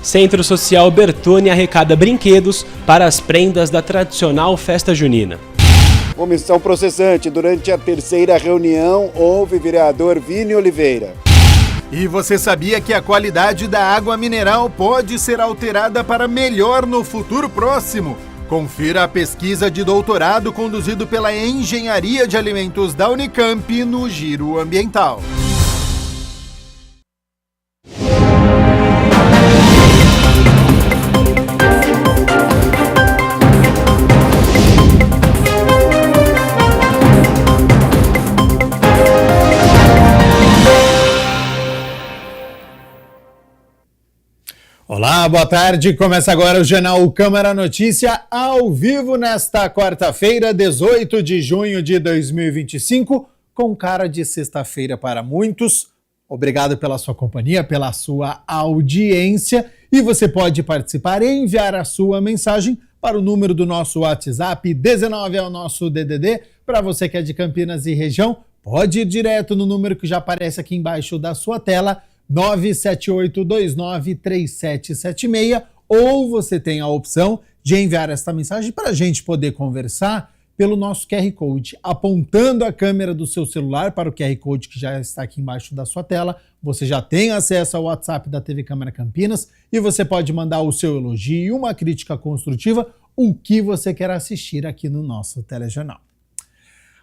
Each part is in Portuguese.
Centro Social Bertone arrecada brinquedos para as prendas da tradicional festa junina. Comissão processante. Durante a terceira reunião, houve vereador Vini Oliveira. E você sabia que a qualidade da água mineral pode ser alterada para melhor no futuro próximo? Confira a pesquisa de doutorado conduzido pela Engenharia de Alimentos da Unicamp no Giro Ambiental. Olá, boa tarde. Começa agora o Jornal Câmara Notícia ao vivo nesta quarta-feira, 18 de junho de 2025, com cara de sexta-feira para muitos. Obrigado pela sua companhia, pela sua audiência. E você pode participar e enviar a sua mensagem para o número do nosso WhatsApp, 19 é o nosso DDD. Para você que é de Campinas e região, pode ir direto no número que já aparece aqui embaixo da sua tela, 978293776, ou você tem a opção de enviar esta mensagem para a gente poder conversar pelo nosso QR Code, apontando a câmera do seu celular para o QR Code que já está aqui embaixo da sua tela. Você já tem acesso ao WhatsApp da TV Câmara Campinas e você pode mandar o seu elogio e uma crítica construtiva, o que você quer assistir aqui no nosso telejornal.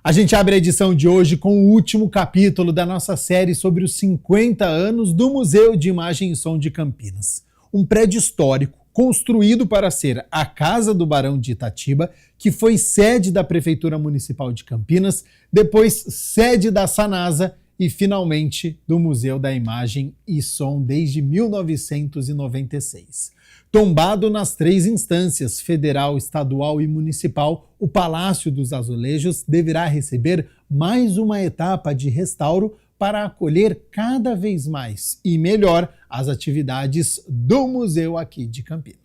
A gente abre a edição de hoje com o último capítulo da nossa série sobre os 50 anos do Museu de Imagem e Som de Campinas. Um prédio histórico construído para ser a Casa do Barão de Itatiba, que foi sede da Prefeitura Municipal de Campinas, depois sede da Sanasa e, finalmente, do Museu da Imagem e Som desde 1996. Tombado nas três instâncias, federal, estadual e municipal, o Palácio dos Azulejos deverá receber mais uma etapa de restauro para acolher cada vez mais e melhor as atividades do museu aqui de Campinas.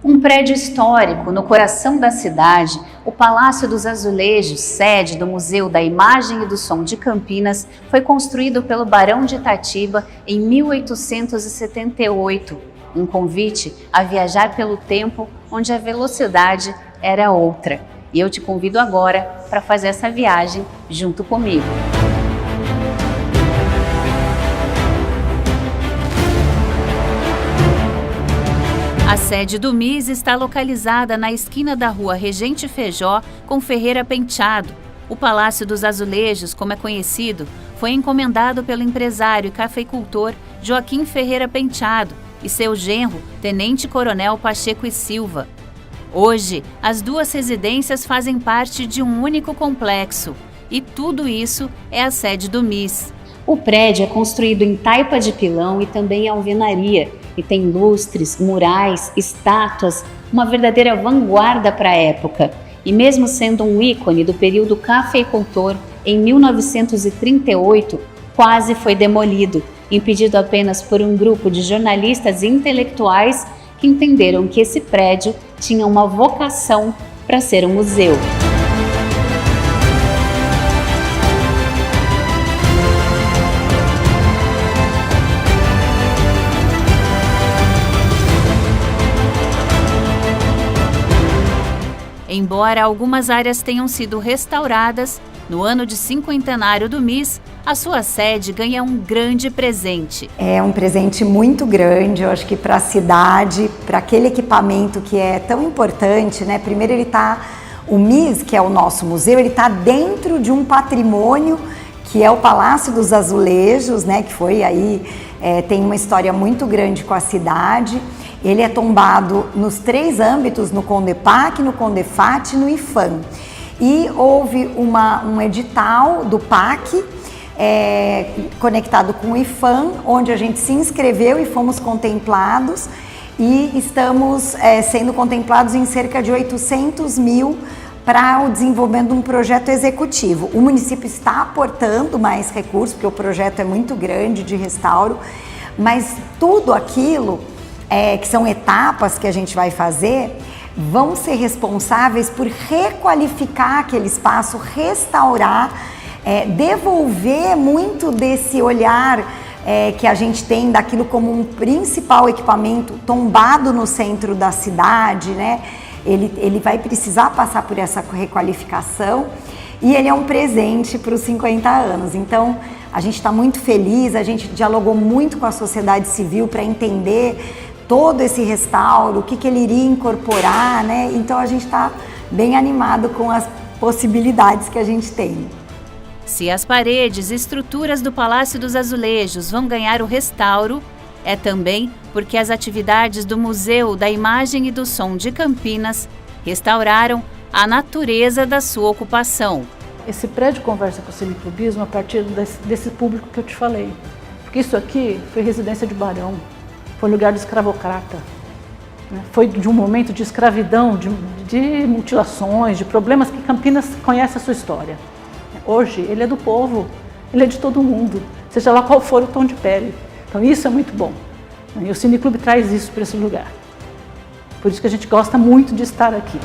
Um prédio histórico no coração da cidade, o Palácio dos Azulejos, sede do Museu da Imagem e do Som de Campinas, foi construído pelo Barão de Itatiba em 1878, um convite a viajar pelo tempo onde a velocidade era outra. E eu te convido agora para fazer essa viagem junto comigo. A sede do MIS está localizada na esquina da rua Regente Feijó com Ferreira Penteado. O Palácio dos Azulejos, como é conhecido, foi encomendado pelo empresário e cafeicultor Joaquim Ferreira Penteado e seu genro, Tenente Coronel Pacheco e Silva. Hoje, as duas residências fazem parte de um único complexo e tudo isso é a sede do MIS. O prédio é construído em taipa de pilão e também alvenaria, e tem lustres, murais, estátuas, uma verdadeira vanguarda para a época. E mesmo sendo um ícone do período cafeicultor, em 1938, quase foi demolido, impedido apenas por um grupo de jornalistas e intelectuais que entenderam que esse prédio tinha uma vocação para ser um museu. Embora algumas áreas tenham sido restauradas, no ano de cinquentenário do MIS, a sua sede ganha um grande presente. É um presente muito grande, eu acho que para a cidade, para aquele equipamento que é tão importante, né? Primeiro o MIS, que é o nosso museu, ele está dentro de um patrimônio que é o Palácio dos Azulejos, né? Que foi aí, tem uma história muito grande com a cidade. Ele é tombado nos três âmbitos, no CONDEPAC, no CONDEFAT e no IFAM. E houve um edital do PAC conectado com o IFAM, onde a gente se inscreveu e fomos contemplados. E estamos sendo contemplados em cerca de 800 mil para o desenvolvimento de um projeto executivo. O município está aportando mais recursos, porque o projeto é muito grande de restauro, mas tudo aquilo que são etapas que a gente vai fazer, vão ser responsáveis por requalificar aquele espaço, restaurar, devolver muito desse olhar que a gente tem daquilo como um principal equipamento tombado no centro da cidade, né? Ele vai precisar passar por essa requalificação e ele é um presente para os 50 anos. Então, a gente está muito feliz, a gente dialogou muito com a sociedade civil para entender todo esse restauro, o que ele iria incorporar, né? Então, a gente está bem animado com as possibilidades que a gente tem. Se as paredes e estruturas do Palácio dos Azulejos vão ganhar o restauro, é também porque as atividades do Museu da Imagem e do Som de Campinas restauraram a natureza da sua ocupação. Esse prédio conversa com o cineclubismo a partir desse público que eu te falei. Porque isso aqui foi residência de barão, foi lugar de escravocrata. Né? Foi de um momento de escravidão, de mutilações, de problemas que Campinas conhece a sua história. Hoje, ele é do povo, ele é de todo mundo, seja lá qual for o tom de pele. Então isso é muito bom. E o Cineclube traz isso para esse lugar. Por isso que a gente gosta muito de estar aqui.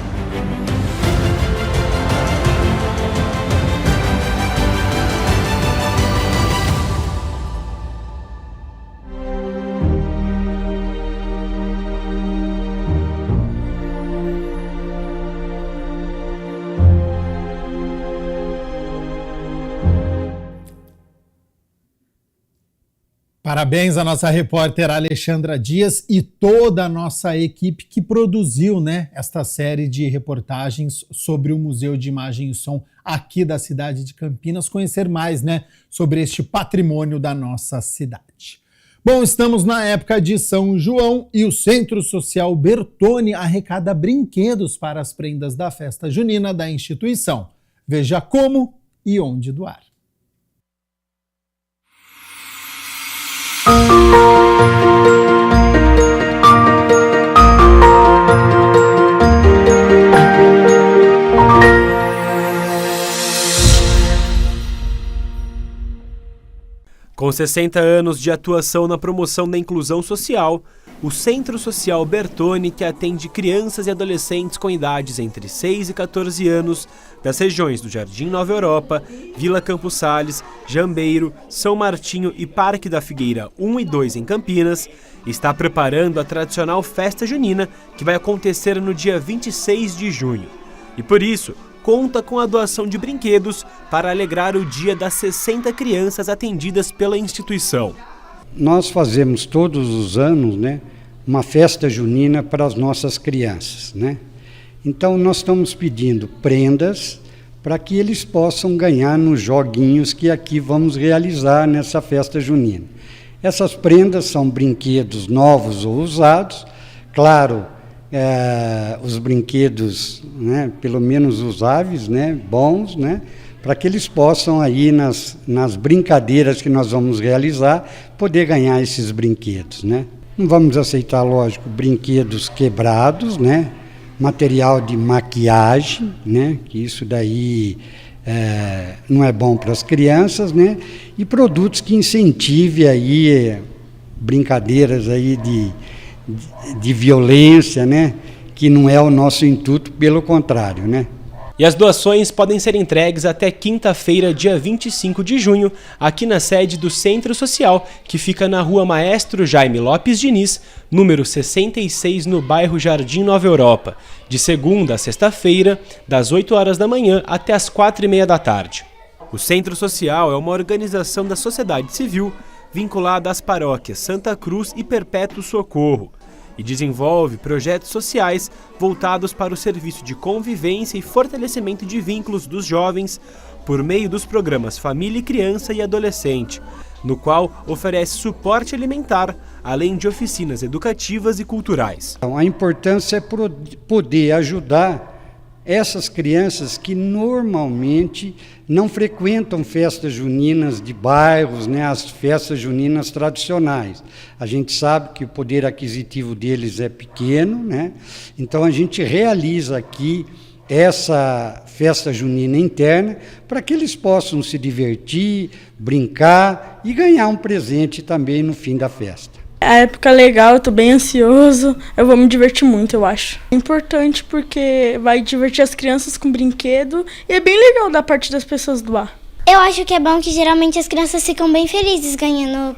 Parabéns à nossa repórter Alexandra Dias e toda a nossa equipe que produziu, né, esta série de reportagens sobre o Museu de Imagem e Som aqui da cidade de Campinas, conhecer mais, né, sobre este patrimônio da nossa cidade. Bom, estamos na época de São João e o Centro Social Bertone arrecada brinquedos para as prendas da festa junina da instituição. Veja como e onde doar. Com 60 anos de atuação na promoção da inclusão social, o Centro Social Bertone, que atende crianças e adolescentes com idades entre 6 e 14 anos, das regiões do Jardim Nova Europa, Vila Campos Sales, Jambeiro, São Martinho e Parque da Figueira 1 e 2 em Campinas, está preparando a tradicional festa junina que vai acontecer no dia 26 de junho. E por isso, conta com a doação de brinquedos para alegrar o dia das 60 crianças atendidas pela instituição. Nós fazemos todos os anos, né, uma festa junina para as nossas crianças, né? Então nós estamos pedindo prendas para que eles possam ganhar nos joguinhos que aqui vamos realizar nessa festa junina. Essas prendas são brinquedos novos ou usados, claro, os brinquedos, né, pelo menos usáveis, né, bons, né, para que eles possam aí nas brincadeiras que nós vamos realizar, poder ganhar esses brinquedos, né. Não vamos aceitar, lógico, brinquedos quebrados, né, material de maquiagem, né, que isso daí não é bom para as crianças, né, e produtos que incentivem aí brincadeiras aí de violência, né, que não é o nosso intuito, pelo contrário, né. E as doações podem ser entregues até quinta-feira, dia 25 de junho, aqui na sede do Centro Social, que fica na Rua Maestro Jaime Lopes Diniz, número 66, no bairro Jardim Nova Europa, de segunda a sexta-feira, das 8 horas da manhã até as 4h30 da tarde. O Centro Social é uma organização da sociedade civil vinculada às paróquias Santa Cruz e Perpétuo Socorro, e desenvolve projetos sociais voltados para o serviço de convivência e fortalecimento de vínculos dos jovens por meio dos programas Família e Criança e Adolescente, no qual oferece suporte alimentar, além de oficinas educativas e culturais. A importância é poder ajudar essas crianças que normalmente não frequentam festas juninas de bairros, né, as festas juninas tradicionais. A gente sabe que o poder aquisitivo deles é pequeno, né? Então a gente realiza aqui essa festa junina interna para que eles possam se divertir, brincar e ganhar um presente também no fim da festa. A época legal, eu tô bem ansioso, eu vou me divertir muito, eu acho. É importante porque vai divertir as crianças com brinquedo e é bem legal da parte das pessoas doar. Eu acho que é bom que geralmente as crianças ficam bem felizes ganhando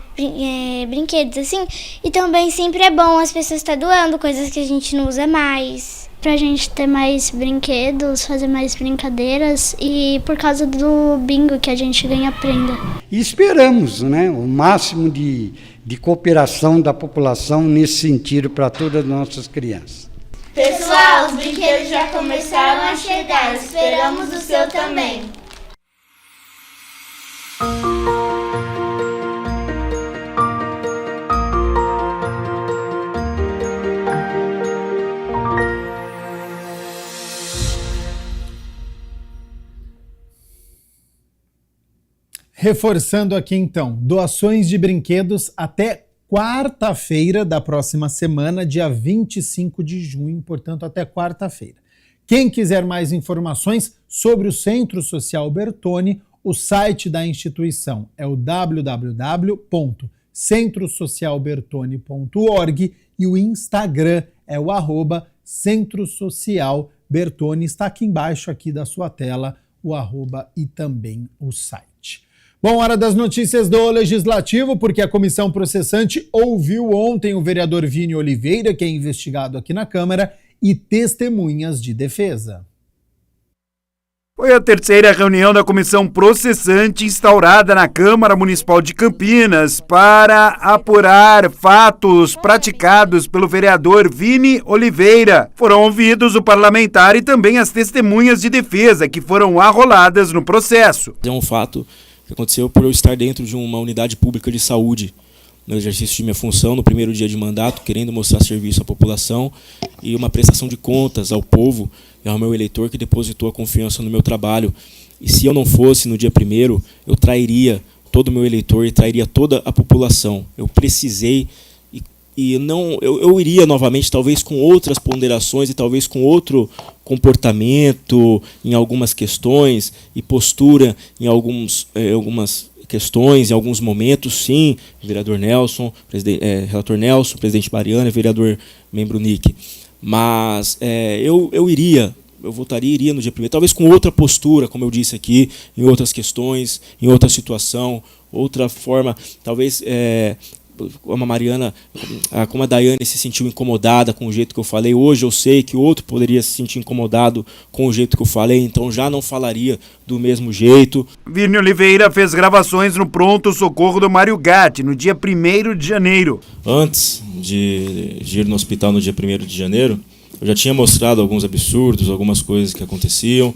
brinquedos assim, e também sempre é bom as pessoas estar doando coisas que a gente não usa mais. Pra gente ter mais brinquedos, fazer mais brincadeiras e por causa do bingo que a gente ganha prenda. E esperamos, né, o máximo de cooperação da população nesse sentido para todas as nossas crianças. Pessoal, os brinquedos já começaram a chegar, esperamos o seu também. Reforçando aqui então, doações de brinquedos até quarta-feira da próxima semana, dia 25 de junho, portanto até quarta-feira. Quem quiser mais informações sobre o Centro Social Bertoni, o site da instituição é o www.centrosocialbertoni.org e o Instagram é o @Centro Social Bertoni. Está aqui embaixo aqui da sua tela o @ e também o site. Bom, hora das notícias do Legislativo, porque a comissão processante ouviu ontem o vereador Vini Oliveira, que é investigado aqui na Câmara, e testemunhas de defesa. Foi a terceira reunião da comissão processante instaurada na Câmara Municipal de Campinas para apurar fatos praticados pelo vereador Vini Oliveira. Foram ouvidos o parlamentar e também as testemunhas de defesa que foram arroladas no processo. É um fato que aconteceu por eu estar dentro de uma unidade pública de saúde, no exercício de minha função, no primeiro dia de mandato, querendo mostrar serviço à população e uma prestação de contas ao povo e ao meu eleitor que depositou a confiança no meu trabalho. E se eu não fosse no dia 1º, eu trairia todo o meu eleitor e trairia toda a população. Eu precisei e não, eu iria novamente, talvez com outras ponderações e talvez com outro comportamento em algumas questões e postura em algumas questões, em alguns momentos, sim, vereador Nelson, relator Nelson, presidente Mariana, vereador membro Nick. Mas eu votaria, iria no dia 1º, talvez com outra postura, como eu disse aqui, em outras questões, em outra situação, outra forma, talvez como a Mariana, como a Daiane se sentiu incomodada com o jeito que eu falei. Hoje eu sei que o outro poderia se sentir incomodado com o jeito que eu falei, então já não falaria do mesmo jeito. Vini Oliveira fez gravações no pronto-socorro do Mário Gatti no dia 1º de janeiro. Antes de ir no hospital no dia 1º de janeiro, eu já tinha mostrado alguns absurdos, algumas coisas que aconteciam,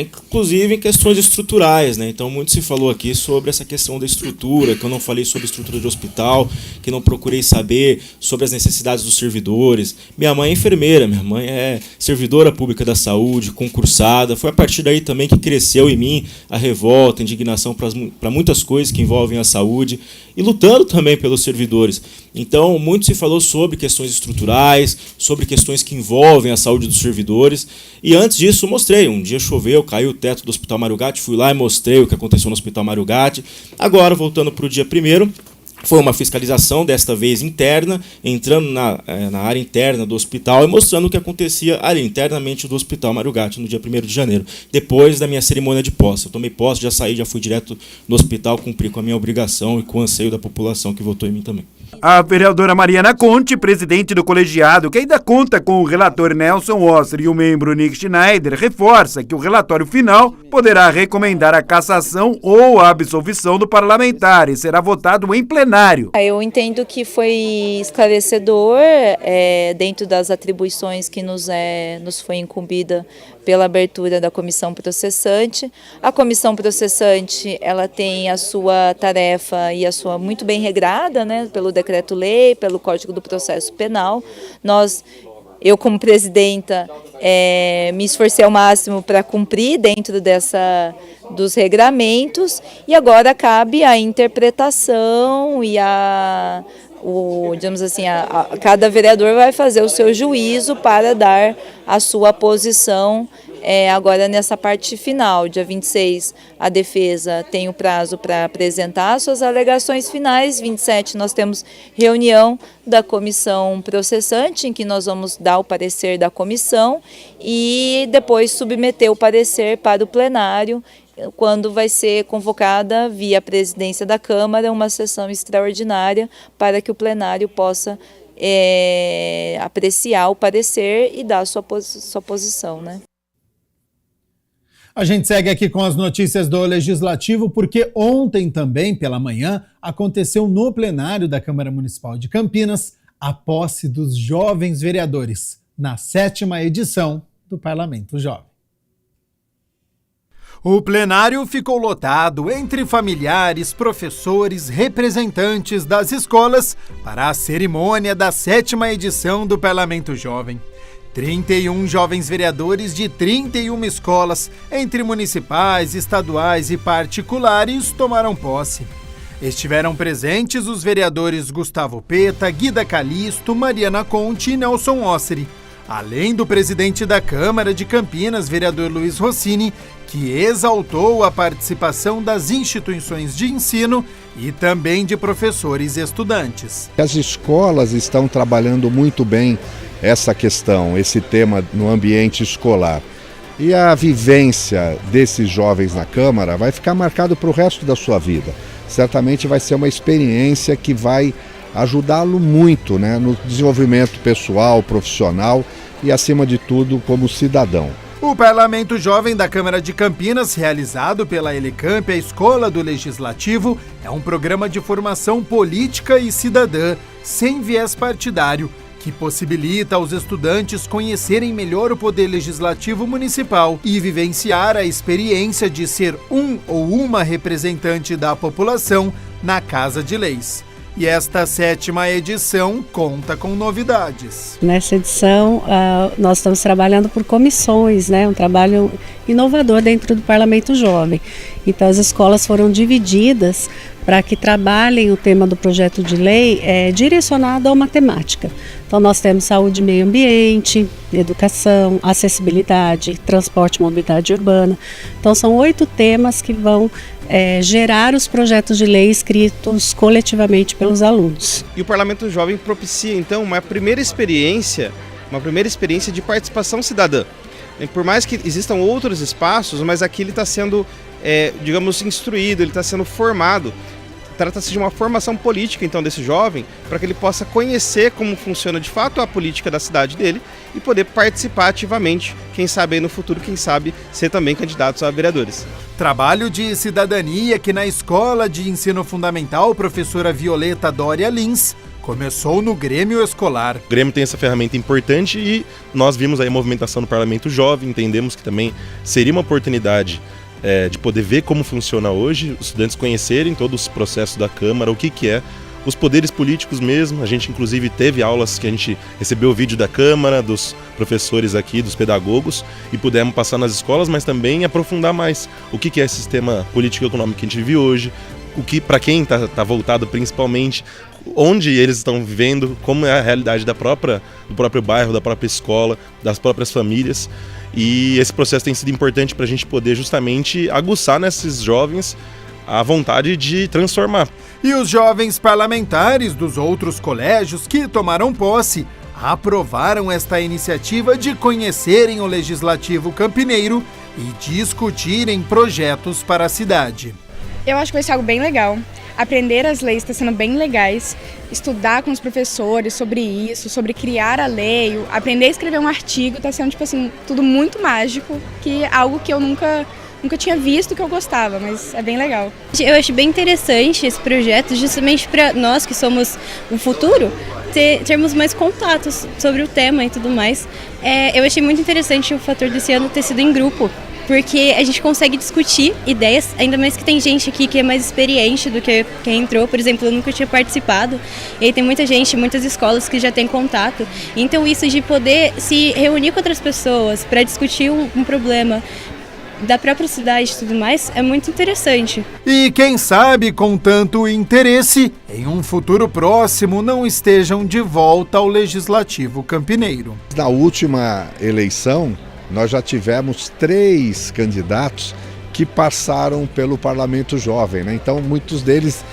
inclusive em questões estruturais, né? Então muito se falou aqui sobre essa questão da estrutura, que eu não falei sobre estrutura de hospital, que não procurei saber sobre as necessidades dos servidores. Minha mãe é enfermeira, minha mãe é servidora pública da saúde, concursada. Foi a partir daí também que cresceu em mim a revolta, a indignação para muitas coisas que envolvem a saúde e lutando também pelos servidores. Então muito se falou sobre questões estruturais, sobre questões que envolvem a saúde dos servidores. E antes disso mostrei, um dia choveu, caiu o teto do Hospital Mário Gatti, fui lá e mostrei o que aconteceu no Hospital Mário Gatti. Agora, voltando para o dia 1º, foi uma fiscalização, desta vez interna, entrando na área interna do hospital e mostrando o que acontecia ali internamente do Hospital Mário Gatti no dia 1º de janeiro, depois da minha cerimônia de posse. Eu tomei posse, já saí, já fui direto no hospital, cumpri com a minha obrigação e com o anseio da população que votou em mim também. A vereadora Mariana Conte, presidente do colegiado, que ainda conta com o relator Nelson Osser e o membro Nick Schneider, reforça que o relatório final poderá recomendar a cassação ou a absolvição do parlamentar e será votado em plenário. Eu entendo que foi esclarecedor dentro das atribuições que nos foi incumbida pela abertura da comissão processante. A comissão processante, ela tem a sua tarefa e a sua muito bem regrada, né, pelo decreto-lei, pelo Código do Processo Penal. Eu como presidenta, me esforcei ao máximo para cumprir dentro dos regramentos e agora cabe a interpretação e digamos assim, cada vereador vai fazer o seu juízo para dar a sua posição Agora, nessa parte final, dia 26, a defesa tem o prazo para apresentar suas alegações finais. 27, nós temos reunião da comissão processante, em que nós vamos dar o parecer da comissão e depois submeter o parecer para o plenário, quando vai ser convocada via presidência da Câmara uma sessão extraordinária para que o plenário possa apreciar o parecer e dar a sua posição, né? A gente segue aqui com as notícias do Legislativo, porque ontem também, pela manhã, aconteceu no plenário da Câmara Municipal de Campinas a posse dos jovens vereadores, na 7ª edição do Parlamento Jovem. O plenário ficou lotado entre familiares, professores, representantes das escolas para a cerimônia da 7ª edição do Parlamento Jovem. 31 jovens vereadores de 31 escolas, entre municipais, estaduais e particulares, tomaram posse. Estiveram presentes os vereadores Gustavo Peta, Guida Calisto, Mariana Conte e Nelson Osseri, além do presidente da Câmara de Campinas, vereador Luiz Rossini, que exaltou a participação das instituições de ensino e também de professores e estudantes. As escolas estão trabalhando muito bem essa questão, esse tema no ambiente escolar. E a vivência desses jovens na Câmara vai ficar marcado para o resto da sua vida. Certamente vai ser uma experiência que vai ajudá-lo muito, né, no desenvolvimento pessoal, profissional e, acima de tudo, como cidadão. O Parlamento Jovem da Câmara de Campinas, realizado pela Elecamp, a Escola do Legislativo, é um programa de formação política e cidadã, sem viés partidário, que possibilita aos estudantes conhecerem melhor o poder legislativo municipal e vivenciar a experiência de ser um ou uma representante da população na Casa de Leis. E esta 7ª edição conta com novidades. Nessa edição, nós estamos trabalhando por comissões, né? Um trabalho inovador dentro do Parlamento Jovem. Então, as escolas foram divididas para que trabalhem o tema do projeto de lei direcionado a uma temática. Então, nós temos saúde e meio ambiente, educação, acessibilidade, transporte e mobilidade urbana. Então, são 8 temas que vão gerar os projetos de lei escritos coletivamente pelos alunos. E o Parlamento Jovem propicia, então, uma primeira experiência de participação cidadã. Por mais que existam outros espaços, mas aqui ele está sendo, digamos, instruído, ele está sendo formado. Trata-se de uma formação política, então, desse jovem, para que ele possa conhecer como funciona de fato a política da cidade dele e poder participar ativamente, quem sabe aí no futuro, quem sabe ser também candidatos a vereadores. Trabalho de cidadania que na Escola de Ensino Fundamental, professora Violeta Doria Lins, começou no Grêmio Escolar. O Grêmio tem essa ferramenta importante e nós vimos aí a movimentação do Parlamento Jovem, entendemos que também seria uma oportunidade de poder ver como funciona hoje, os estudantes conhecerem todos os processos da Câmara, o que é, os poderes políticos mesmo. A gente inclusive teve aulas que a gente recebeu o vídeo da Câmara, dos professores aqui, dos pedagogos, e pudemos passar nas escolas, mas também aprofundar mais o que é esse sistema político-econômico que a gente vive hoje, o que, para quem está voltado principalmente, onde eles estão vivendo, como é a realidade do próprio bairro, da própria escola, das próprias famílias. E esse processo tem sido importante para a gente poder justamente aguçar nesses jovens a vontade de transformar. E os jovens parlamentares dos outros colégios que tomaram posse aprovaram esta iniciativa de conhecerem o Legislativo Campineiro e discutirem projetos para a cidade. Eu acho que vai ser algo bem legal. Aprender as leis está sendo bem legais, estudar com os professores sobre isso, sobre criar a lei, aprender a escrever um artigo, está sendo, tipo assim, tudo muito mágico, que é algo que eu nunca tinha visto, que eu gostava, mas é bem legal. Eu acho bem interessante esse projeto, justamente para nós que somos o futuro, termos mais contatos sobre o tema e tudo mais. Eu achei muito interessante o fator desse ano ter sido em grupo, porque a gente consegue discutir ideias, ainda mais que tem gente aqui que é mais experiente do que quem entrou. Por exemplo, eu nunca tinha participado, e aí tem muita gente, muitas escolas que já têm contato. Então isso de poder se reunir com outras pessoas para discutir um problema da própria cidade e tudo mais, é muito interessante. E quem sabe, com tanto interesse, em um futuro próximo não estejam de volta ao Legislativo Campineiro. Na última eleição, nós já tivemos 3 candidatos que passaram pelo Parlamento Jovem, né? Então muitos deles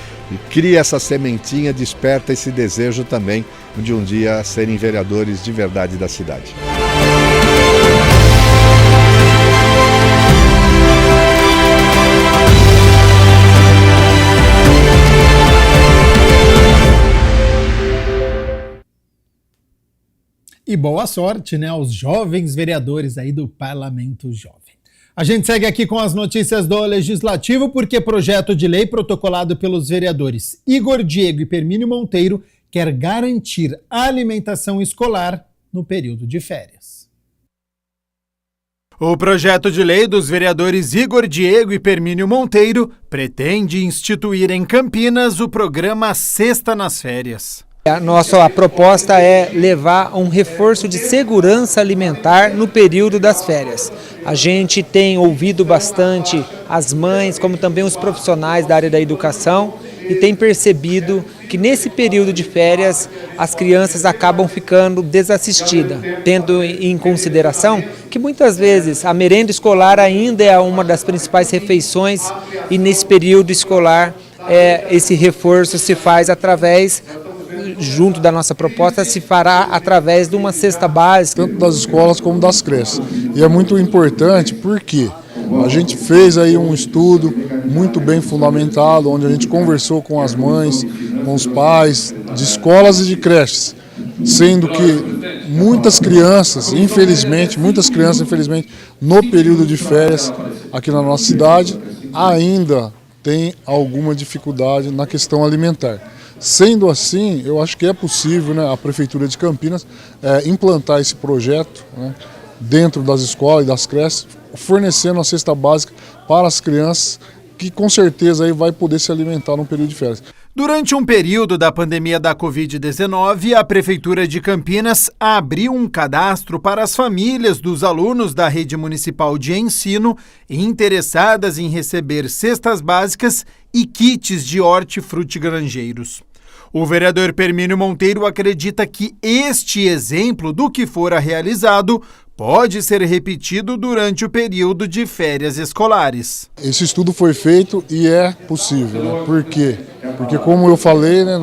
criam essa sementinha, desperta esse desejo também de um dia serem vereadores de verdade da cidade. E boa sorte, né, aos jovens vereadores aí do Parlamento Jovem. A gente segue aqui com as notícias do Legislativo, porque projeto de lei protocolado pelos vereadores Igor Diego e Permínio Monteiro quer garantir a alimentação escolar no período de férias. O projeto de lei dos vereadores Igor Diego e Permínio Monteiro pretende instituir em Campinas o programa Sexta nas Férias. A proposta é levar um reforço de segurança alimentar no período das férias. A gente tem ouvido bastante as mães, como também os profissionais da área da educação, e tem percebido que nesse período de férias as crianças acabam ficando desassistidas, tendo em consideração que muitas vezes a merenda escolar ainda é uma das principais refeições e nesse período escolar esse reforço se faz junto da nossa proposta, se fará através de uma cesta básica. Tanto das escolas como das creches. E é muito importante porque a gente fez aí um estudo muito bem fundamentado, onde a gente conversou com as mães, com os pais, de escolas e de creches, sendo que muitas crianças, infelizmente, no período de férias aqui na nossa cidade, ainda tem alguma dificuldade na questão alimentar. Sendo assim, eu acho que é possível, né, a Prefeitura de Campinas implantar esse projeto, né, dentro das escolas e das creches, fornecendo a cesta básica para as crianças, que com certeza aí vai poder se alimentar no período de férias. Durante um período da pandemia da Covid-19, a Prefeitura de Campinas abriu um cadastro para as famílias dos alunos da rede municipal de ensino interessadas em receber cestas básicas e kits de hortifrutigranjeiros. O vereador Permínio Monteiro acredita que este exemplo do que fora realizado pode ser repetido durante o período de férias escolares. Esse estudo foi feito e é possível, né? Por quê? Porque, como eu falei, né,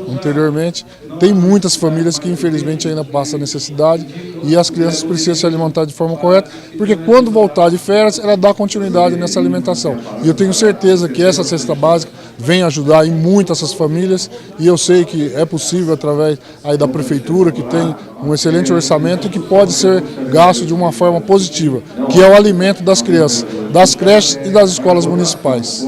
anteriormente, tem muitas famílias que infelizmente ainda passam necessidade e as crianças precisam se alimentar de forma correta, porque quando voltar de férias, ela dá continuidade nessa alimentação. E eu tenho certeza que essa cesta básica vem ajudar em muito essas famílias, e eu sei que é possível através aí da Prefeitura, que tem um excelente orçamento e que pode ser gasto de uma forma positiva, que é o alimento das crianças, das creches e das escolas municipais.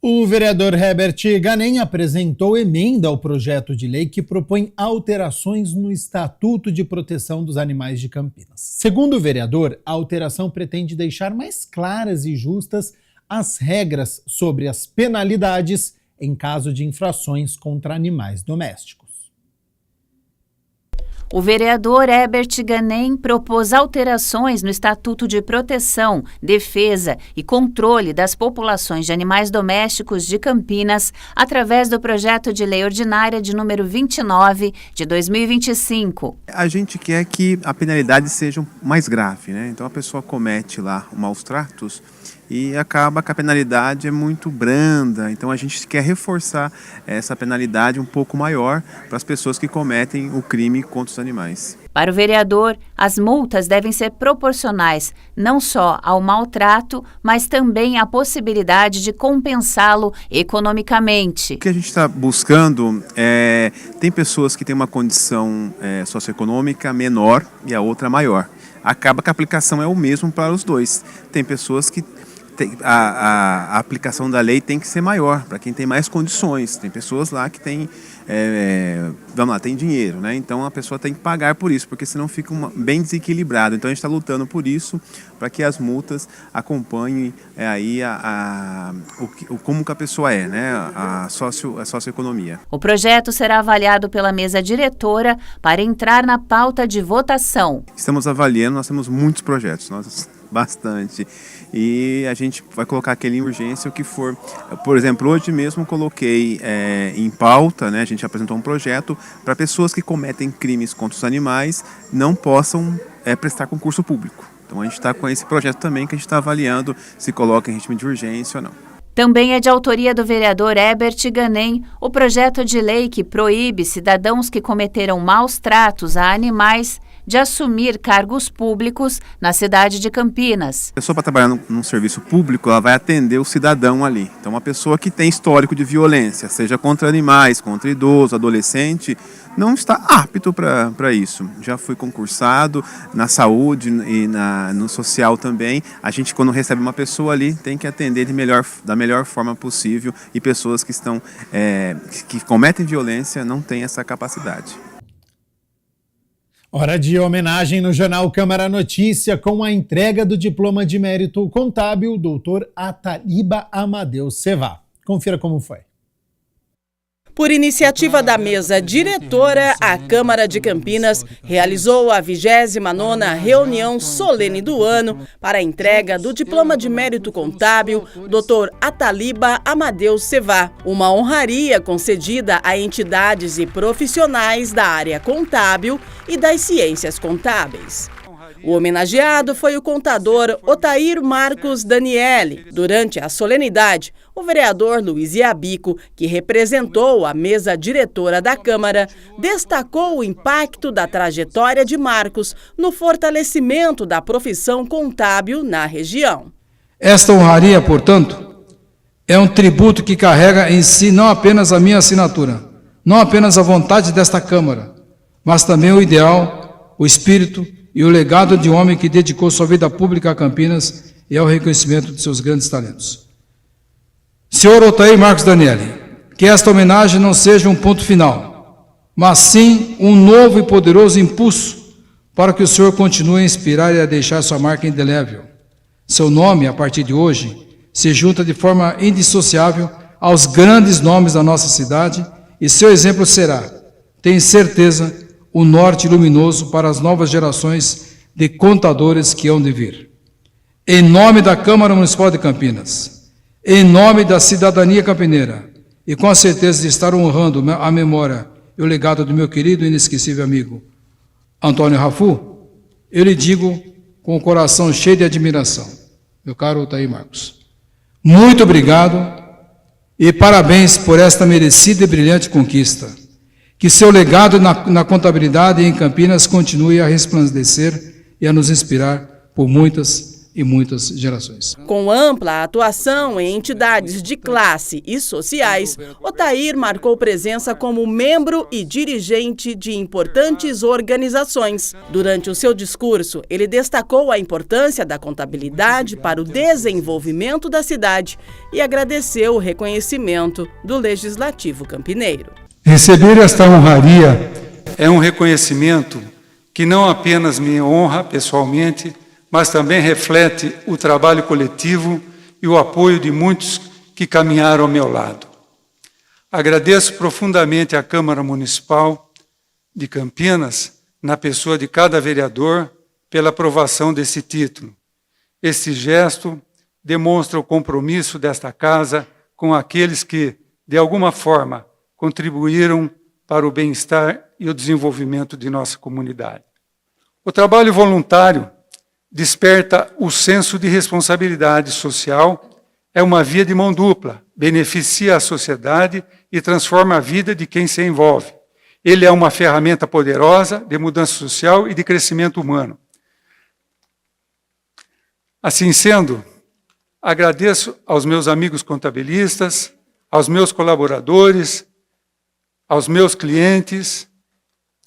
O vereador Herbert Ganem apresentou emenda ao projeto de lei que propõe alterações no Estatuto de Proteção dos Animais de Campinas. Segundo o vereador, a alteração pretende deixar mais claras e justas as regras sobre as penalidades em caso de infrações contra animais domésticos. O vereador Herbert Ganem propôs alterações no Estatuto de Proteção, Defesa e Controle das Populações de Animais Domésticos de Campinas através do projeto de lei ordinária de número 29 de 2025. A gente quer que a penalidade seja mais grave, né? Então a pessoa comete lá maus tratos e acaba que a penalidade é muito branda. Então a gente quer reforçar essa penalidade um pouco maior para as pessoas que cometem o crime contra os animais. Para o vereador, as multas devem ser proporcionais não só ao maltrato, mas também à possibilidade de compensá-lo economicamente. O que a gente está buscando tem pessoas que têm uma condição socioeconômica menor e a outra maior. Acaba que a aplicação é o mesmo para os dois. Tem pessoas que a aplicação da lei tem que ser maior para quem tem mais condições. Tem pessoas lá que têm tem dinheiro, né? Então a pessoa tem que pagar por isso, porque senão fica bem desequilibrado. Então a gente está lutando por isso, para que as multas acompanhem aí como que a pessoa é, né? A socioeconomia. O projeto será avaliado pela mesa diretora para entrar na pauta de votação. Estamos avaliando, nós temos muitos projetos, bastante. E a gente vai colocar aquele em urgência, o que for. Por exemplo, hoje mesmo coloquei em pauta, né, a gente apresentou um projeto para pessoas que cometem crimes contra os animais não possam prestar concurso público. Então a gente está com esse projeto também que a gente está avaliando se coloca em regime de urgência ou não. Também é de autoria do vereador Herbert Ganem o projeto de lei que proíbe cidadãos que cometeram maus tratos a animais de assumir cargos públicos na cidade de Campinas. A pessoa para trabalhar num serviço público, ela vai atender o cidadão ali. Então uma pessoa que tem histórico de violência, seja contra animais, contra idoso, adolescente, não está apto para isso. Já fui concursado na saúde e no social também. A gente, quando recebe uma pessoa ali, tem que atender da melhor forma possível, e pessoas que que cometem violência não têm essa capacidade. Hora de homenagem no Jornal Câmara Notícia com a entrega do diploma de mérito contábil, Dr. Ataliba Amadeu Sevá. Confira como foi. Por iniciativa da mesa diretora, a Câmara de Campinas realizou a 29ª reunião solene do ano para a entrega do diploma de mérito contábil Dr. Ataliba Amadeu Sevá, uma honraria concedida a entidades e profissionais da área contábil e das ciências contábeis. O homenageado foi o contador Otair Marcos Daniele. Durante a solenidade, o vereador Luiz Iabico, que representou a mesa diretora da Câmara, destacou o impacto da trajetória de Marcos no fortalecimento da profissão contábil na região. Esta honraria, portanto, é um tributo que carrega em si não apenas a minha assinatura, não apenas a vontade desta Câmara, mas também o ideal, o espírito e o legado de um homem que dedicou sua vida pública a Campinas e ao reconhecimento de seus grandes talentos. Senhor Otair Marcos Daniele, que esta homenagem não seja um ponto final, mas sim um novo e poderoso impulso para que o senhor continue a inspirar e a deixar sua marca indelével. Seu nome, a partir de hoje, se junta de forma indissociável aos grandes nomes da nossa cidade e seu exemplo será, tenho certeza, o norte luminoso para as novas gerações de contadores que hão de vir. Em nome da Câmara Municipal de Campinas, em nome da cidadania campineira, e com a certeza de estar honrando a memória e o legado do meu querido e inesquecível amigo Antônio Rafu, eu lhe digo com o coração cheio de admiração, meu caro Otair Marcos, muito obrigado e parabéns por esta merecida e brilhante conquista. Que seu legado na contabilidade em Campinas continue a resplandecer e a nos inspirar por muitas e muitas gerações. Com ampla atuação em entidades de classe e sociais, Otair marcou presença como membro e dirigente de importantes organizações. Durante o seu discurso, ele destacou a importância da contabilidade para o desenvolvimento da cidade e agradeceu o reconhecimento do Legislativo Campineiro. Receber esta honraria é um reconhecimento que não apenas me honra pessoalmente, mas também reflete o trabalho coletivo e o apoio de muitos que caminharam ao meu lado. Agradeço profundamente à Câmara Municipal de Campinas, na pessoa de cada vereador, pela aprovação desse título. Esse gesto demonstra o compromisso desta casa com aqueles que, de alguma forma, contribuíram para o bem-estar e o desenvolvimento de nossa comunidade. O trabalho voluntário desperta o senso de responsabilidade social, é uma via de mão dupla, beneficia a sociedade e transforma a vida de quem se envolve. Ele é uma ferramenta poderosa de mudança social e de crescimento humano. Assim sendo, agradeço aos meus amigos contabilistas, aos meus colaboradores, aos meus clientes,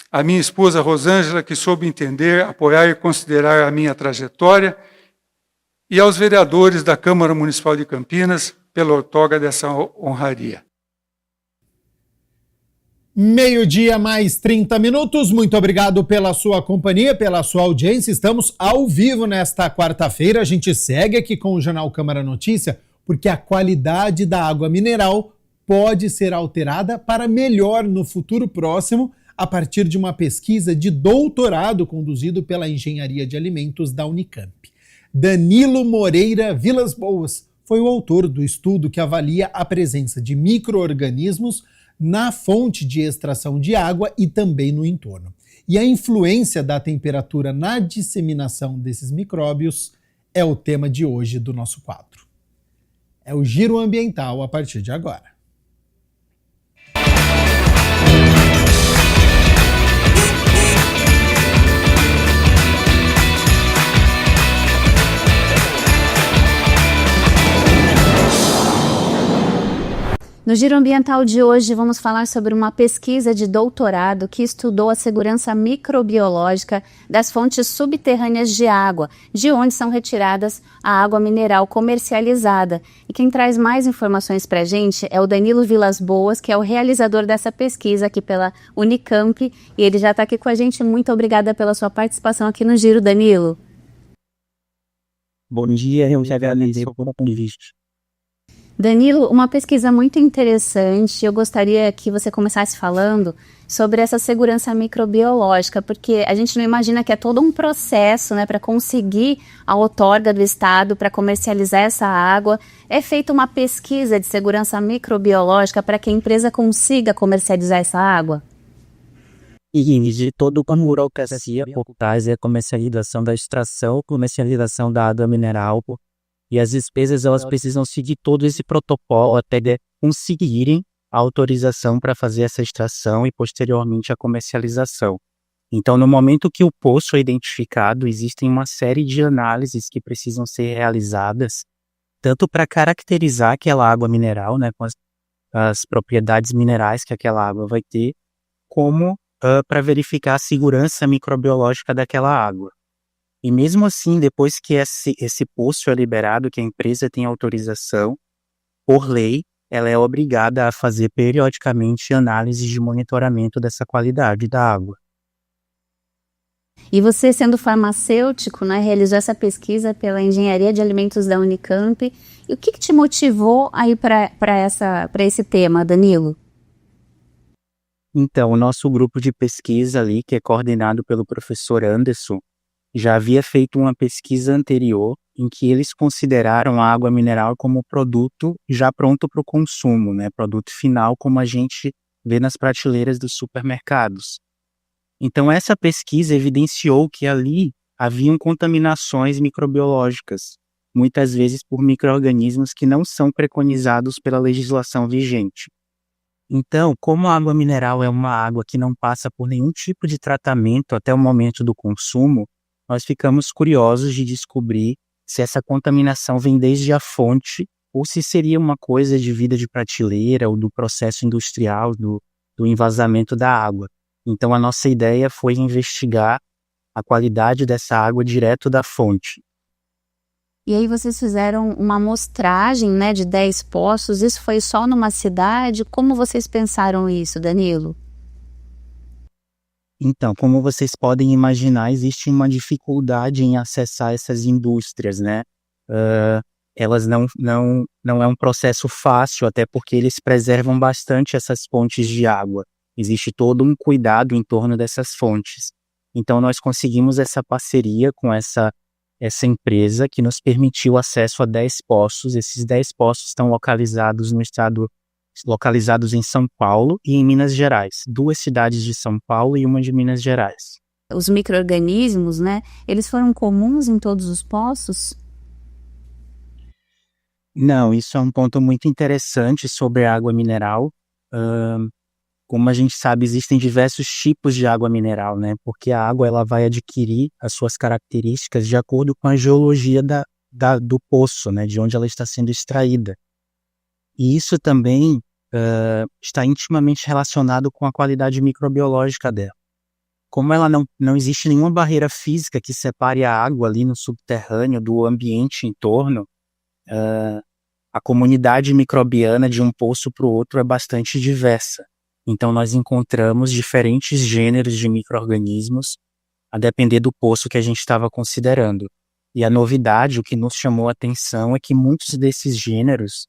à minha esposa Rosângela, que soube entender, apoiar e considerar a minha trajetória, e aos vereadores da Câmara Municipal de Campinas pela outorga dessa honraria. 12:00 mais 30 minutos. Muito obrigado pela sua companhia, pela sua audiência. Estamos ao vivo nesta quarta-feira. A gente segue aqui com o Jornal Câmara Notícia, porque a qualidade da água mineral pode ser alterada para melhor no futuro próximo, a partir de uma pesquisa de doutorado conduzido pela Engenharia de Alimentos da Unicamp. Danilo Moreira Vilas Boas foi o autor do estudo que avalia a presença de micro-organismos na fonte de extração de água e também no entorno. e a influência da temperatura na disseminação desses micróbios é o tema de hoje do nosso quadro. É o Giro Ambiental a partir de agora. No Giro Ambiental de hoje, vamos falar sobre uma pesquisa de doutorado que estudou a segurança microbiológica das fontes subterrâneas de água, de onde são retiradas a água mineral comercializada. E quem traz mais informações para a gente é o Danilo Vilas Boas, que é o realizador dessa pesquisa aqui pela Unicamp, e ele já está aqui com a gente. Muito obrigada pela sua participação aqui no Giro, Danilo. Bom dia, eu te agradeço pelo convite. Danilo, uma pesquisa muito interessante. Eu gostaria que você começasse falando sobre essa segurança microbiológica, porque a gente não imagina que é todo um processo, né, para conseguir a outorga do Estado para comercializar essa água. É feita uma pesquisa de segurança microbiológica para que a empresa consiga comercializar essa água? E de toda a burocracia por trás da comercialização da extração, comercialização da água mineral. E as empresas elas precisam seguir todo esse protocolo até conseguirem a autorização para fazer essa extração e posteriormente a comercialização. Então, no momento que o poço é identificado, existem uma série de análises que precisam ser realizadas, tanto para caracterizar aquela água mineral, né, com as propriedades minerais que aquela água vai ter, como para verificar a segurança microbiológica daquela água. E mesmo assim, depois que esse poço é liberado, que a empresa tem autorização, por lei, ela é obrigada a fazer periodicamente análises de monitoramento dessa qualidade da água. E você, sendo farmacêutico, né, realizou essa pesquisa pela Engenharia de Alimentos da Unicamp. E o que te motivou aí para esse tema, Danilo? Então, o nosso grupo de pesquisa ali, que é coordenado pelo professor Anderson, já havia feito uma pesquisa anterior em que eles consideraram a água mineral como produto já pronto para o consumo, né? Produto final, como a gente vê nas prateleiras dos supermercados. Então, essa pesquisa evidenciou que ali haviam contaminações microbiológicas, muitas vezes por micro-organismos que não são preconizados pela legislação vigente. Então, como a água mineral é uma água que não passa por nenhum tipo de tratamento até o momento do consumo, nós ficamos curiosos de descobrir se essa contaminação vem desde a fonte ou se seria uma coisa de vida de prateleira ou do processo industrial, do envasamento da água. Então, a nossa ideia foi investigar a qualidade dessa água direto da fonte. E aí vocês fizeram uma amostragem, né, de 10 poços. Isso foi só numa cidade? Como vocês pensaram isso, Danilo? Então, como vocês podem imaginar, existe uma dificuldade em acessar essas indústrias, né? Elas não é um processo fácil, até porque eles preservam bastante essas fontes de água. Existe todo um cuidado em torno dessas fontes. Então, nós conseguimos essa parceria com essa empresa que nos permitiu acesso a 10 poços. Esses 10 poços estão localizados localizados em São Paulo e em Minas Gerais. 2 cidades de São Paulo e uma de Minas Gerais. Os micro-organismos, né, eles foram comuns em todos os poços? Não, isso é um ponto muito interessante sobre a água mineral. Como a gente sabe, existem diversos tipos de água mineral, né? Porque a água ela vai adquirir as suas características de acordo com a geologia do poço, né? De onde ela está sendo extraída. E isso também está intimamente relacionado com a qualidade microbiológica dela. Como ela não existe nenhuma barreira física que separe a água ali no subterrâneo do ambiente em torno, a comunidade microbiana de um poço para o outro é bastante diversa. Então, nós encontramos diferentes gêneros de micro-organismos a depender do poço que a gente estava considerando. E a novidade, o que nos chamou a atenção, é que muitos desses gêneros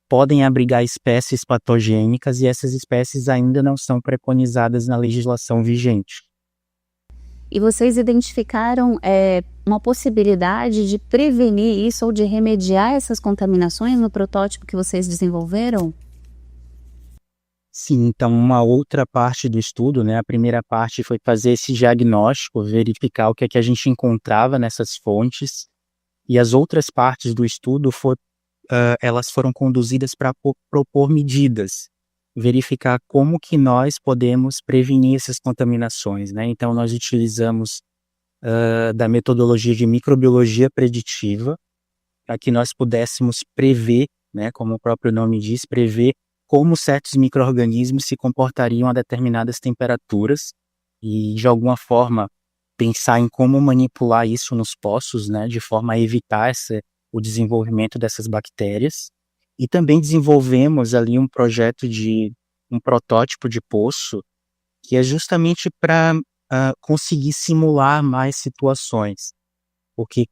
podem abrigar espécies patogênicas e essas espécies ainda não são preconizadas na legislação vigente. E vocês identificaram uma possibilidade de prevenir isso ou de remediar essas contaminações no protótipo que vocês desenvolveram? Sim, então uma outra parte do estudo, né, a primeira parte foi fazer esse diagnóstico, verificar o que é que a gente encontrava nessas fontes, e as outras partes do estudo elas foram conduzidas para propor medidas, verificar como que nós podemos prevenir essas contaminações, né? Então nós utilizamos da metodologia de microbiologia preditiva para que nós pudéssemos prever, né, como o próprio nome diz, prever como certos micro-organismos se comportariam a determinadas temperaturas e, de alguma forma, pensar em como manipular isso nos poços, né, de forma a evitar o desenvolvimento dessas bactérias. E também desenvolvemos ali um protótipo de poço, que é justamente para conseguir simular mais situações. Porque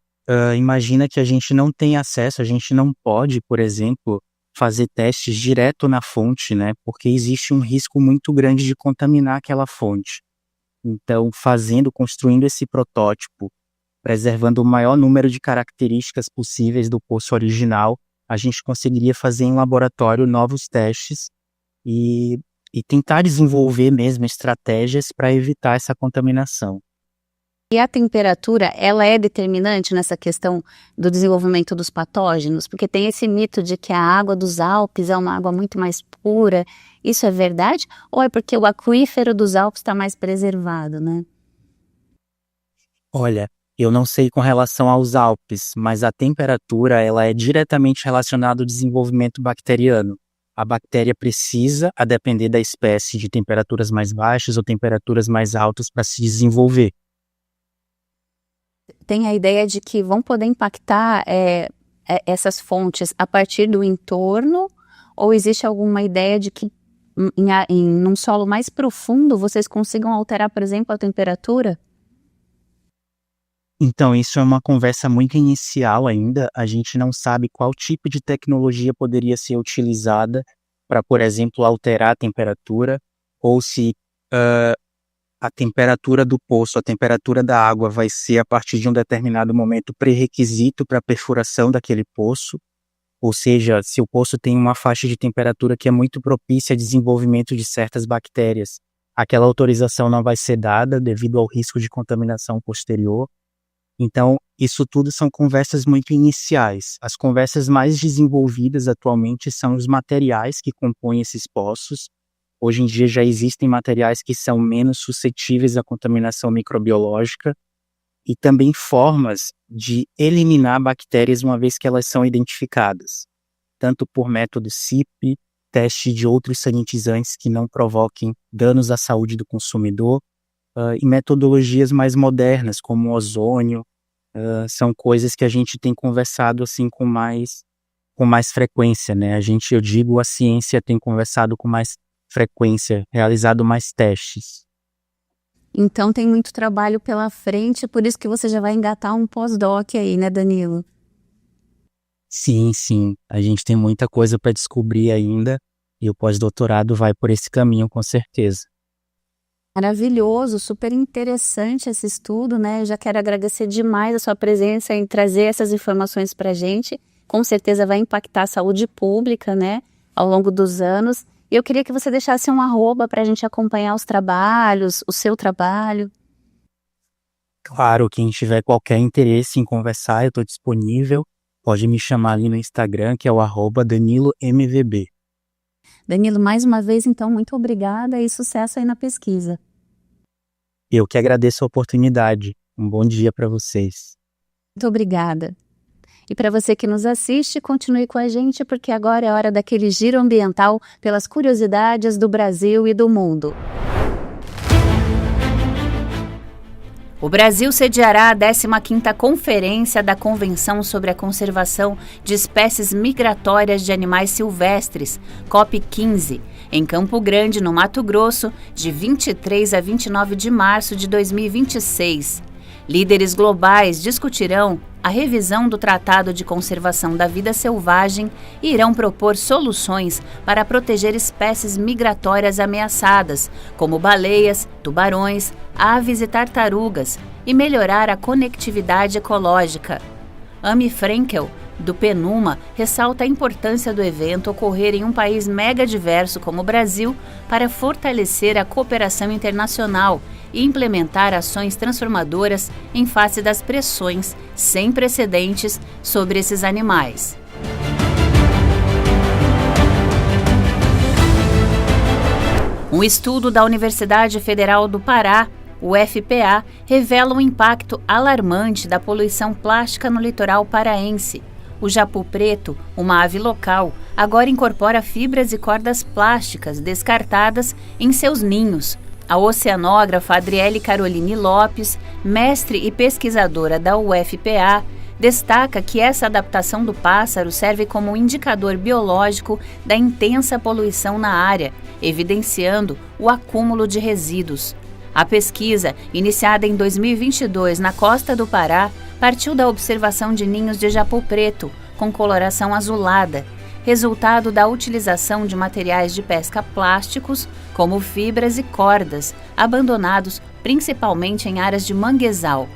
imagina que a gente não tem acesso, a gente não pode, por exemplo, fazer testes direto na fonte, né? Porque existe um risco muito grande de contaminar aquela fonte. Então, construindo esse protótipo, preservando o maior número de características possíveis do poço original, a gente conseguiria fazer em laboratório novos testes e tentar desenvolver mesmo estratégias para evitar essa contaminação. E a temperatura, ela é determinante nessa questão do desenvolvimento dos patógenos? Porque tem esse mito de que a água dos Alpes é uma água muito mais pura. Isso é verdade? Ou é porque o aquífero dos Alpes está mais preservado, né? Olha, eu não sei com relação aos Alpes, mas a temperatura ela é diretamente relacionada ao desenvolvimento bacteriano. A bactéria precisa, a depender da espécie, de temperaturas mais baixas ou temperaturas mais altas para se desenvolver. Tem a ideia de que vão poder impactar essas fontes a partir do entorno, ou existe alguma ideia de que num solo mais profundo vocês consigam alterar, por exemplo, a temperatura? Então, isso é uma conversa muito inicial ainda. A gente não sabe qual tipo de tecnologia poderia ser utilizada para, por exemplo, alterar a temperatura, ou se a temperatura do poço, a temperatura da água vai ser a partir de um determinado momento pré-requisito para a perfuração daquele poço, ou seja, se o poço tem uma faixa de temperatura que é muito propícia ao desenvolvimento de certas bactérias, aquela autorização não vai ser dada devido ao risco de contaminação posterior. Então, isso tudo são conversas muito iniciais. As conversas mais desenvolvidas atualmente são os materiais que compõem esses poços. Hoje em dia já existem materiais que são menos suscetíveis à contaminação microbiológica e também formas de eliminar bactérias uma vez que elas são identificadas, tanto por método CIP, teste de outros sanitizantes que não provoquem danos à saúde do consumidor, e metodologias mais modernas, como o ozônio. São coisas que a gente tem conversado assim com mais frequência, né? A ciência tem conversado com mais frequência, realizado mais testes. Então tem muito trabalho pela frente, por isso que você já vai engatar um pós-doc aí, né, Danilo? Sim. A gente tem muita coisa para descobrir ainda e o pós-doutorado vai por esse caminho, com certeza. Maravilhoso, super interessante esse estudo, né? Eu já quero agradecer demais a sua presença em trazer essas informações para a gente. Com certeza vai impactar a saúde pública, né? Ao longo dos anos. E eu queria que você deixasse um @ para a gente acompanhar os trabalhos, o seu trabalho. Claro, quem tiver qualquer interesse em conversar, eu estou disponível. Pode me chamar ali no Instagram, que é o @DaniloMVB. Danilo, mais uma vez, então, muito obrigada e sucesso aí na pesquisa. Eu que agradeço a oportunidade. Um bom dia para vocês. Muito obrigada. E para você que nos assiste, continue com a gente, porque agora é hora daquele giro ambiental pelas curiosidades do Brasil e do mundo. O Brasil sediará a 15ª Conferência da Convenção sobre a Conservação de Espécies Migratórias de Animais Silvestres, COP15, em Campo Grande, no Mato Grosso, de 23 a 29 de março de 2026. Líderes globais discutirão a revisão do Tratado de Conservação da Vida Selvagem e irão propor soluções para proteger espécies migratórias ameaçadas, como baleias, tubarões, aves e tartarugas, e melhorar a conectividade ecológica. Amy Frankel, do PNUMA ressalta a importância do evento ocorrer em um país mega diverso como o Brasil para fortalecer a cooperação internacional e implementar ações transformadoras em face das pressões sem precedentes sobre esses animais. Um estudo da Universidade Federal do Pará, UFPA, revela um impacto alarmante da poluição plástica no litoral paraense. O japu preto, uma ave local, agora incorpora fibras e cordas plásticas descartadas em seus ninhos. A oceanógrafa Adriele Caroline Lopes, mestre e pesquisadora da UFPA, destaca que essa adaptação do pássaro serve como um indicador biológico da intensa poluição na área, evidenciando o acúmulo de resíduos. A pesquisa, iniciada em 2022 na costa do Pará, partiu da observação de ninhos de japu preto, com coloração azulada, resultado da utilização de materiais de pesca plásticos, como fibras e cordas, abandonados principalmente em áreas de manguezal.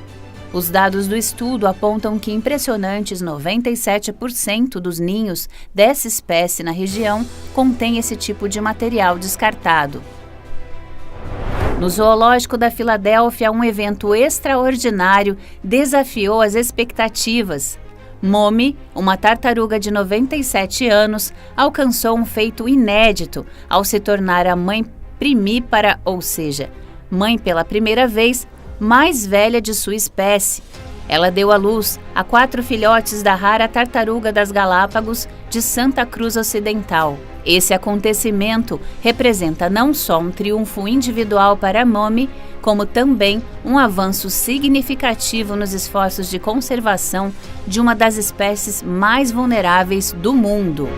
Os dados do estudo apontam que impressionantes 97% dos ninhos dessa espécie na região contém esse tipo de material descartado. No Zoológico da Filadélfia, um evento extraordinário desafiou as expectativas. Momi, uma tartaruga de 97 anos, alcançou um feito inédito ao se tornar a mãe primípara, ou seja, mãe pela primeira vez, mais velha de sua espécie. Ela deu à luz a 4 filhotes da rara tartaruga das Galápagos de Santa Cruz Ocidental. Esse acontecimento representa não só um triunfo individual para a Momi, como também um avanço significativo nos esforços de conservação de uma das espécies mais vulneráveis do mundo.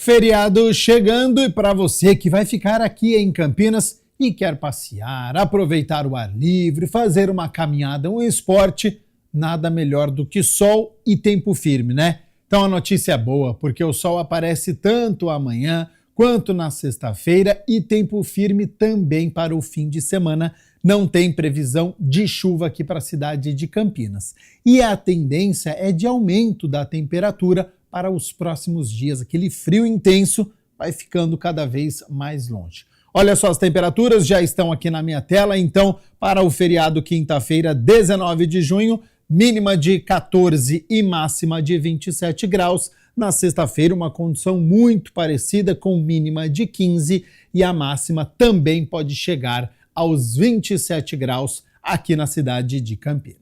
Feriado chegando, e para você que vai ficar aqui em Campinas e quer passear, aproveitar o ar livre, fazer uma caminhada, um esporte, nada melhor do que sol e tempo firme, né? Então a notícia é boa, porque o sol aparece tanto amanhã quanto na sexta-feira e tempo firme também para o fim de semana. Não tem previsão de chuva aqui para a cidade de Campinas. E a tendência é de aumento da temperatura para os próximos dias. Aquele frio intenso vai ficando cada vez mais longe. Olha só, as temperaturas já estão aqui na minha tela. Então, para o feriado quinta-feira, 19 de junho, mínima de 14 e máxima de 27 graus. Na sexta-feira, uma condição muito parecida, com mínima de 15 e a máxima também pode chegar aos 27 graus aqui na cidade de Campinas.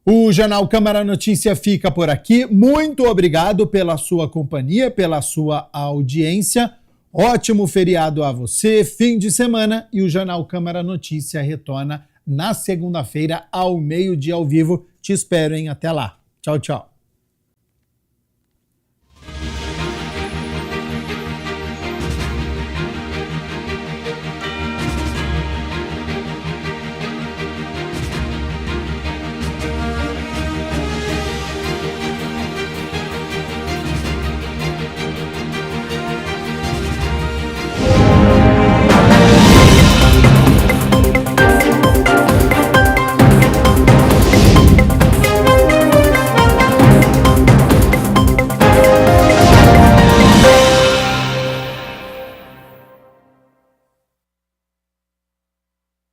O Jornal Câmara Notícia fica por aqui. Muito obrigado pela sua companhia, pela sua audiência. Ótimo feriado a você, fim de semana, e o Jornal Câmara Notícia retorna na segunda-feira ao meio-dia ao vivo. Te espero, hein? Até lá. Tchau, tchau.